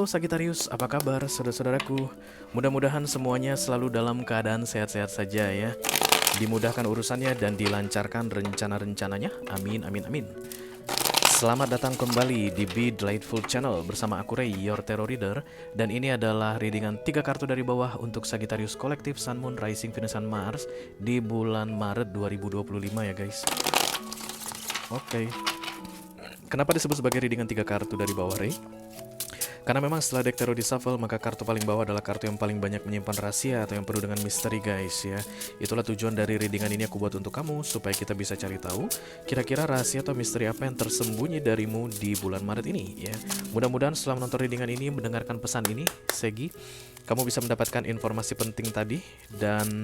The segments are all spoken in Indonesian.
Halo Sagittarius, apa kabar saudara-saudaraku? Mudah-mudahan semuanya selalu dalam keadaan sehat-sehat saja ya. Dimudahkan urusannya dan dilancarkan rencana-rencananya. Amin, amin, amin. Selamat datang kembali di Be Delightful Channel bersama aku Ray, your tarot reader. Dan ini adalah readingan 3 kartu dari bawah untuk Sagittarius Kolektif Sun, Moon, Rising, Venus, dan Mars di bulan Maret 2025 ya guys. Oke. Kenapa disebut sebagai readingan 3 kartu dari bawah, Ray? Karena memang setelah deck tarot di shuffle, maka kartu paling bawah adalah kartu yang paling banyak menyimpan rahasia atau yang penuh dengan misteri guys ya. Itulah tujuan dari readingan ini aku buat untuk kamu, supaya kita bisa cari tahu kira-kira rahasia atau misteri apa yang tersembunyi darimu di bulan Maret ini ya. Mudah-mudahan setelah menonton readingan ini, mendengarkan pesan ini, Segi, kamu bisa mendapatkan informasi penting tadi dan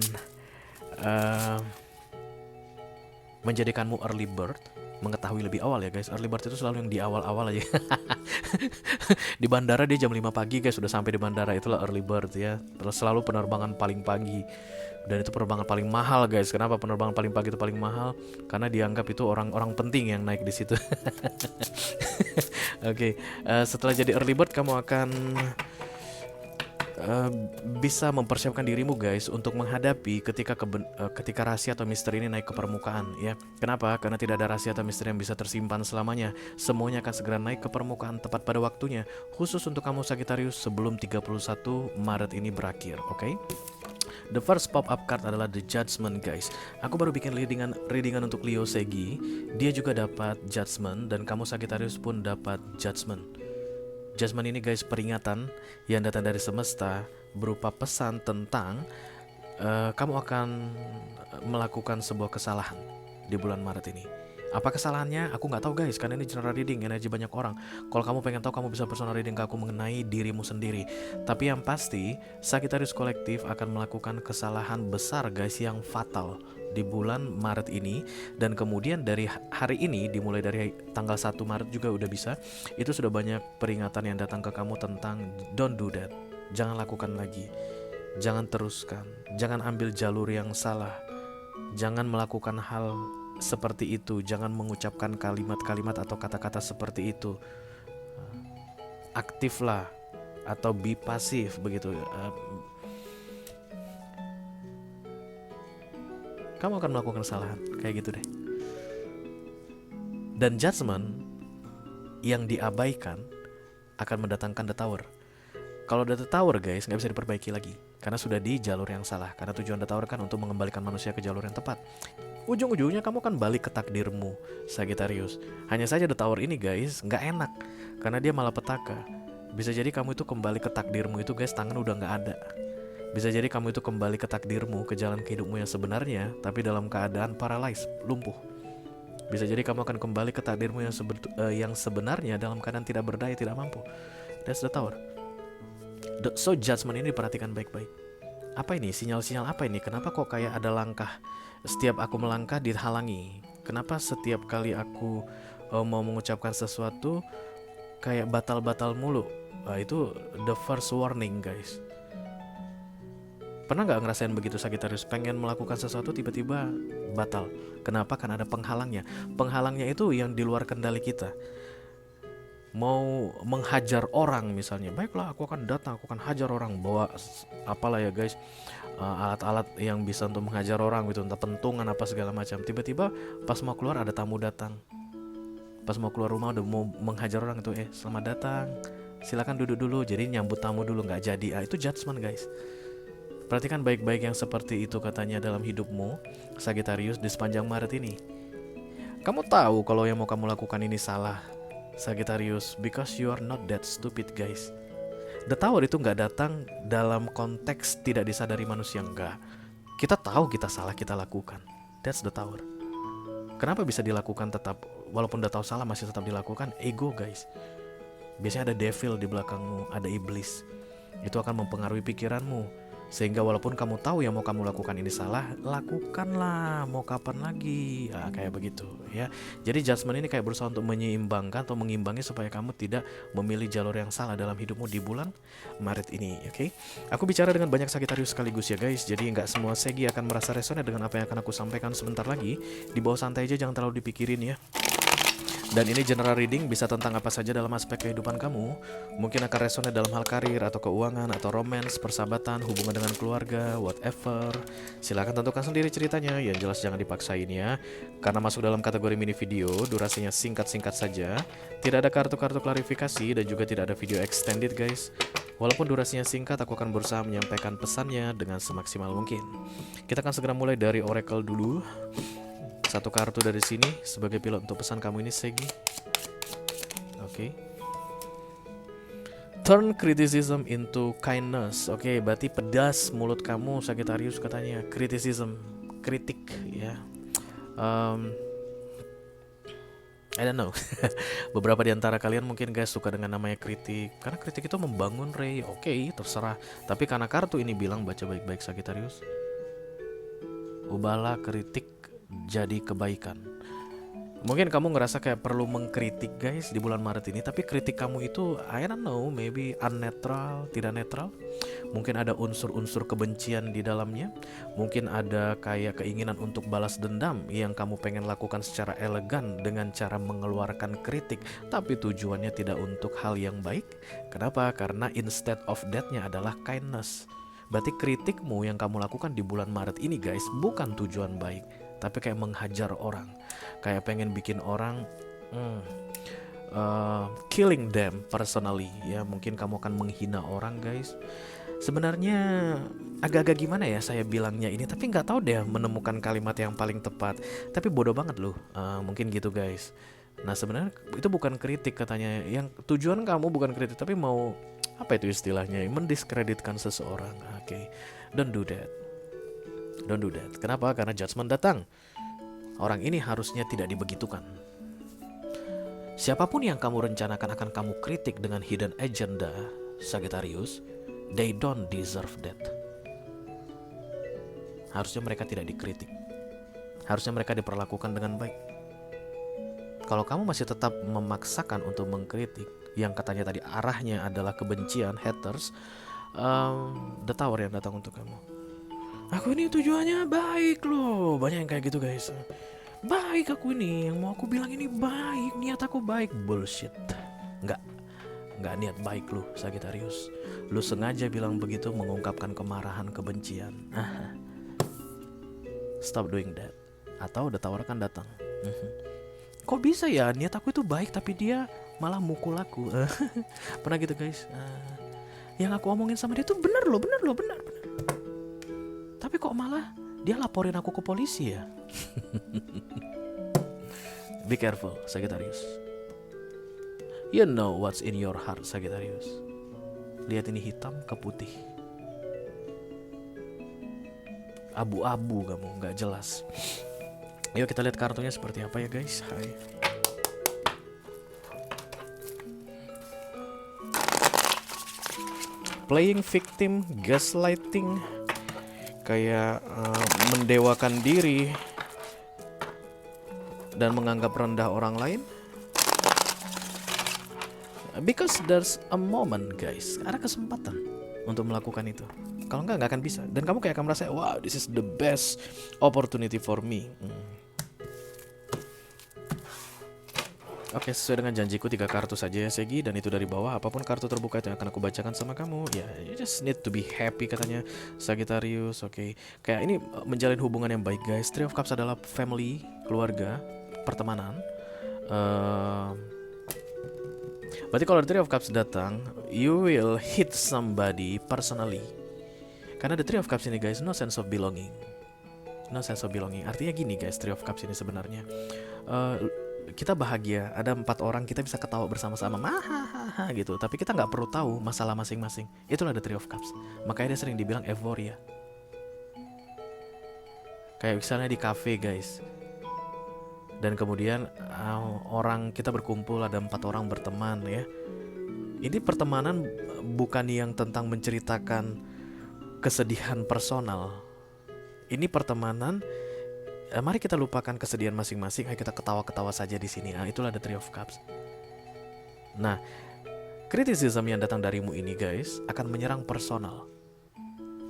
menjadikanmu early bird, mengetahui lebih awal ya guys. Early bird itu selalu yang di awal-awal aja. Di bandara dia jam 5 pagi guys, sudah sampai di bandara, itulah early bird ya. Terus selalu penerbangan paling pagi. Dan itu penerbangan paling mahal guys. Kenapa penerbangan paling pagi itu paling mahal? Karena dianggap itu orang-orang penting yang naik di situ. Oke, setelah jadi early bird kamu akan bisa mempersiapkan dirimu guys untuk menghadapi ketika rahasia atau misteri ini naik ke permukaan ya. Kenapa? Karena tidak ada rahasia atau misteri yang bisa tersimpan selamanya. Semuanya akan segera naik ke permukaan tepat pada waktunya. Khusus untuk kamu Sagittarius sebelum 31 Maret ini berakhir, oke? The first pop-up card adalah The Judgment guys. Aku baru bikin readingan untuk Leo Segi. Dia juga dapat Judgment dan kamu Sagittarius pun dapat Judgment. Judgment ini guys peringatan yang datang dari semesta berupa pesan tentang kamu akan melakukan sebuah kesalahan di bulan Maret ini. Apa kesalahannya? Aku nggak tahu guys, karena ini general reading, energi banyak orang. Kalau kamu pengen tahu, kamu bisa personal reading ke aku mengenai dirimu sendiri. Tapi yang pasti, Sagittarius Kolektif akan melakukan kesalahan besar guys yang fatal di bulan Maret ini. Dan kemudian dari hari ini, dimulai dari tanggal 1 Maret juga udah bisa, itu sudah banyak peringatan yang datang ke kamu tentang don't do that. Jangan lakukan lagi, jangan teruskan, jangan ambil jalur yang salah, jangan melakukan hal seperti itu, jangan mengucapkan kalimat-kalimat atau kata-kata seperti itu. Aktiflah atau be pasif begitu. Kamu akan melakukan kesalahan kayak gitu deh. Dan judgment yang diabaikan akan mendatangkan the tower. Kalau udah the tower guys, nggak bisa diperbaiki lagi karena sudah di jalur yang salah. Karena tujuan the tower kan untuk mengembalikan manusia ke jalur yang tepat. Ujung-ujungnya kamu kan balik ke takdirmu Sagittarius. Hanya saja the tower ini guys nggak enak karena dia malah petaka. Bisa jadi kamu itu kembali ke takdirmu itu guys, tangan udah nggak ada. Bisa jadi kamu itu kembali ke takdirmu, ke jalan hidupmu yang sebenarnya, tapi dalam keadaan paralyzed, lumpuh. Bisa jadi kamu akan kembali ke takdirmu yang sebenarnya dalam keadaan tidak berdaya, tidak mampu. That's the tower. So judgment ini diperhatikan baik-baik. Apa ini? Sinyal-sinyal apa ini? Kenapa kok kayak ada langkah? Setiap aku melangkah dihalangi. Kenapa setiap kali aku mau mengucapkan sesuatu kayak batal-batal mulu? Itu the first warning guys. Pernah gak ngerasain begitu Sagittarius? Pengen melakukan sesuatu tiba-tiba batal. Kenapa? Karena ada penghalangnya. Penghalangnya itu yang di luar kendali kita. Mau menghajar orang misalnya, baiklah aku akan datang, aku akan hajar orang, bawa apalah ya guys, alat-alat yang bisa untuk menghajar orang gitu, entah pentungan apa segala macam. Tiba-tiba pas mau keluar ada tamu datang, pas mau keluar rumah udah mau menghajar orang itu, selamat datang, silakan duduk dulu. Jadi nyambut tamu dulu, nggak jadi. Itu judgment guys. Perhatikan baik-baik yang seperti itu katanya dalam hidupmu Sagittarius di sepanjang Maret ini. Kamu tahu kalau yang mau kamu lakukan ini salah Sagittarius, because you are not that stupid guys. The tower itu gak datang dalam konteks tidak disadari manusia, enggak. Kita tahu kita salah, kita lakukan. That's the tower. Kenapa bisa dilakukan tetap, walaupun udah tahu salah masih tetap dilakukan? Ego guys. Biasanya ada devil di belakangmu, ada iblis. Itu akan mempengaruhi pikiranmu. Sehingga walaupun kamu tahu yang mau kamu lakukan ini salah, lakukanlah, mau kapan lagi, kayak begitu ya. Jadi judgment ini kayak berusaha untuk menyeimbangkan atau mengimbangi supaya kamu tidak memilih jalur yang salah dalam hidupmu di bulan Maret ini, oke? Aku bicara dengan banyak Sagittarius sekaligus ya guys, jadi nggak semua Segi akan merasa resonate dengan apa yang akan aku sampaikan sebentar lagi. Di bawah santai aja, jangan terlalu dipikirin ya. Dan ini general reading, bisa tentang apa saja dalam aspek kehidupan kamu. Mungkin akan resonate dalam hal karir atau keuangan atau romance, persahabatan, hubungan dengan keluarga, whatever. Silahkan tentukan sendiri ceritanya, yang jelas jangan dipaksain ya. Karena masuk dalam kategori mini video, durasinya singkat-singkat saja. Tidak ada kartu-kartu klarifikasi dan juga tidak ada video extended guys. Walaupun durasinya singkat, aku akan berusaha menyampaikan pesannya dengan semaksimal mungkin. Kita akan segera mulai dari Oracle dulu. Satu kartu dari sini sebagai pilot untuk pesan kamu ini, Segi. Oke. Turn criticism into kindness. Oke, berarti pedas mulut kamu, Sagittarius katanya. Criticism, kritik ya. I don't know. Beberapa di antara kalian mungkin guys suka dengan namanya kritik, karena kritik itu membangun, Ray. Oke, terserah. Tapi karena kartu ini bilang baca baik-baik, Sagittarius. Ubahlah kritik jadi kebaikan. Mungkin kamu ngerasa kayak perlu mengkritik guys di bulan Maret ini, tapi kritik kamu itu I don't know, maybe unnatural, tidak netral. Mungkin ada unsur-unsur kebencian di dalamnya. Mungkin ada kayak keinginan untuk balas dendam yang kamu pengen lakukan secara elegan dengan cara mengeluarkan kritik, tapi tujuannya tidak untuk hal yang baik. Kenapa? Karena instead of that-nya adalah kindness. Berarti kritikmu yang kamu lakukan di bulan Maret ini guys bukan tujuan baik, tapi kayak menghajar orang, kayak pengen bikin orang killing them personally ya. Mungkin kamu akan menghina orang guys. Sebenarnya agak-agak gimana ya saya bilangnya ini, tapi nggak tahu deh menemukan kalimat yang paling tepat. Tapi bodoh banget loh, mungkin gitu guys. Nah sebenarnya itu bukan kritik katanya. Yang tujuan kamu bukan kritik, tapi mau apa itu istilahnya, mendiskreditkan seseorang. Oke, don't do that. Don't do that. Kenapa? Karena judgment datang. Orang ini harusnya tidak dibegitukan. Siapapun yang kamu rencanakan akan kamu kritik dengan hidden agenda, Sagittarius, they don't deserve that. Harusnya mereka tidak dikritik. Harusnya mereka diperlakukan dengan baik. Kalau kamu masih tetap memaksakan untuk mengkritik yang katanya tadi arahnya adalah kebencian, haters, the tower yang datang untuk kamu. Aku ini tujuannya baik loh. Banyak yang kayak gitu guys. Baik aku ini, yang mau aku bilang ini baik, niat aku baik. Bullshit. Nggak niat baik lu, Sagittarius. Lu sengaja bilang begitu mengungkapkan kemarahan, kebencian. Stop doing that. Atau the tower akan datang. Kok bisa ya niat aku itu baik tapi dia malah mukul aku. Pernah gitu guys. Yang aku omongin sama dia tuh bener loh. Tapi kok malah dia laporin aku ke polisi ya. Be careful, Sagittarius. You know what's in your heart, Sagittarius. Lihat ini hitam ke putih. Abu-abu kamu, gak jelas. Ayo kita lihat kartunya seperti apa ya guys. Hai. Playing victim, gaslighting, kayak mendewakan diri dan menganggap rendah orang lain. Because there's a moment guys, ada kesempatan untuk melakukan itu. Kalau nggak akan bisa. Dan kamu kayak akan merasa, wow, this is the best opportunity for me. Oke, sesuai dengan janjiku 3 kartu saja ya Segi. Dan itu dari bawah, apapun kartu terbuka itu yang akan aku bacakan sama kamu. Ya, you just need to be happy katanya Sagittarius. Oke, kayak ini menjalin hubungan yang baik guys. Three of Cups adalah family, keluarga, pertemanan. Berarti kalau Three of Cups datang, you will hit somebody personally. Karena the Three of Cups ini guys, no sense of belonging. No sense of belonging. Artinya gini guys, Three of Cups ini sebenarnya kita bahagia, ada 4 orang, kita bisa ketawa bersama-sama, hahaha gitu. Tapi kita nggak perlu tahu masalah masing-masing. Itulah the Three of Cups. Makanya dia sering dibilang euforia. Kayak misalnya di cafe guys. Dan kemudian orang kita berkumpul, ada 4 orang berteman ya. Ini pertemanan bukan yang tentang menceritakan kesedihan personal. Ini pertemanan, mari kita lupakan kesedihan masing-masing, ayo kita ketawa-ketawa saja di sini. Itulah the Three of Cups. Nah, criticism yang datang darimu ini guys akan menyerang personal.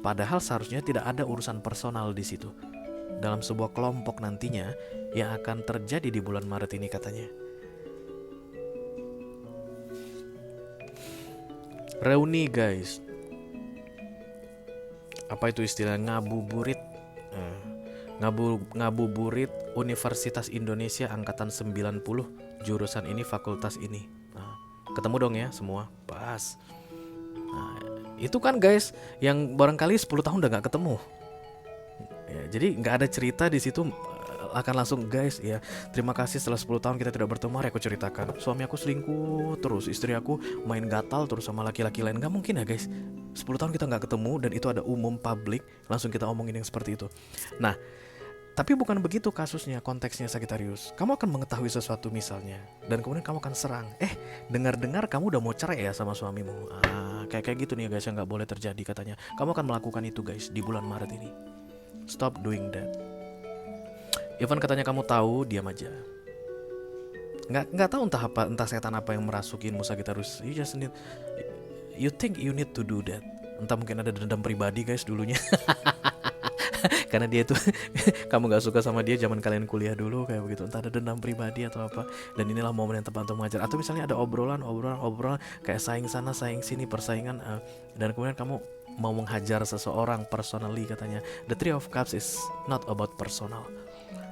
Padahal seharusnya tidak ada urusan personal di situ. Dalam sebuah kelompok nantinya yang akan terjadi di bulan Maret ini katanya. Reuni guys. Apa itu istilah ngabuburit? Ngabuburit Universitas Indonesia angkatan 90, jurusan ini, fakultas ini. Ketemu dong ya semua. Pas. Nah, itu kan guys yang barangkali 10 tahun udah gak ketemu. Ya, jadi nggak ada cerita di situ akan langsung guys ya, terima kasih setelah 10 tahun kita tidak bertemu. Hari aku ceritakan suami aku selingkuh terus, istri aku main gatal terus sama laki-laki lain. Nggak mungkin ya guys, 10 tahun kita nggak ketemu dan itu ada umum publik, langsung kita omongin yang seperti itu. Nah, tapi bukan begitu kasusnya, konteksnya Sagittarius. Kamu akan mengetahui sesuatu misalnya, dan kemudian kamu akan serang. Dengar-dengar kamu udah mau cerai ya sama suamimu. Kayak gitu nih guys, yang nggak boleh terjadi katanya. Kamu akan melakukan itu guys di bulan Maret ini. Stop doing that. Even katanya kamu tahu, diam aja. Nggak tahu entah setan apa yang merasukinmu Sagittarius. You think you need to do that. Entah mungkin ada dendam pribadi guys dulunya. Karena dia itu kamu gak suka sama dia zaman kalian kuliah dulu kayak begitu, entah ada dendam pribadi atau apa, dan inilah momen yang tepat untuk mengajar. Atau misalnya ada obrolan kayak saing sana saing sini, persaingan, dan kemudian kamu mau menghajar seseorang personally katanya. The Three of Cups is not about personal.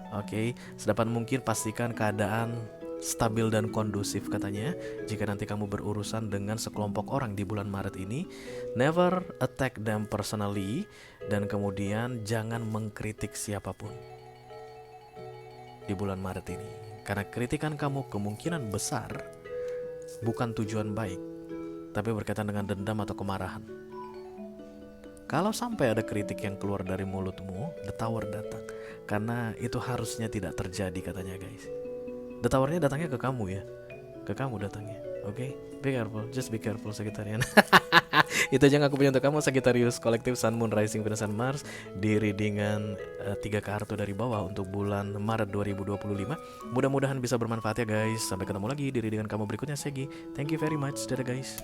Oke, sedapat mungkin pastikan keadaan stabil dan kondusif katanya. Jika nanti kamu berurusan dengan sekelompok orang di bulan Maret ini, never attack them personally, dan kemudian jangan mengkritik siapapun di bulan Maret ini, karena kritikan kamu kemungkinan besar bukan tujuan baik, tapi berkaitan dengan dendam atau kemarahan. Kalau sampai ada kritik yang keluar dari mulutmu, the tower datang, karena itu harusnya tidak terjadi katanya guys. The towernya datangnya ke kamu ya, ke kamu datangnya. Oke, be careful, just be careful Sagittarian. Itu aja yang aku punya untuk kamu Sagittarius kolektif Sun, Moon, Rising, Venus, dan Mars di readingan 3 kartu dari bawah untuk bulan Maret 2025. Mudah-mudahan bisa bermanfaat ya guys. Sampai ketemu lagi di readingan kamu berikutnya Segi. Thank you very much. Dadah guys.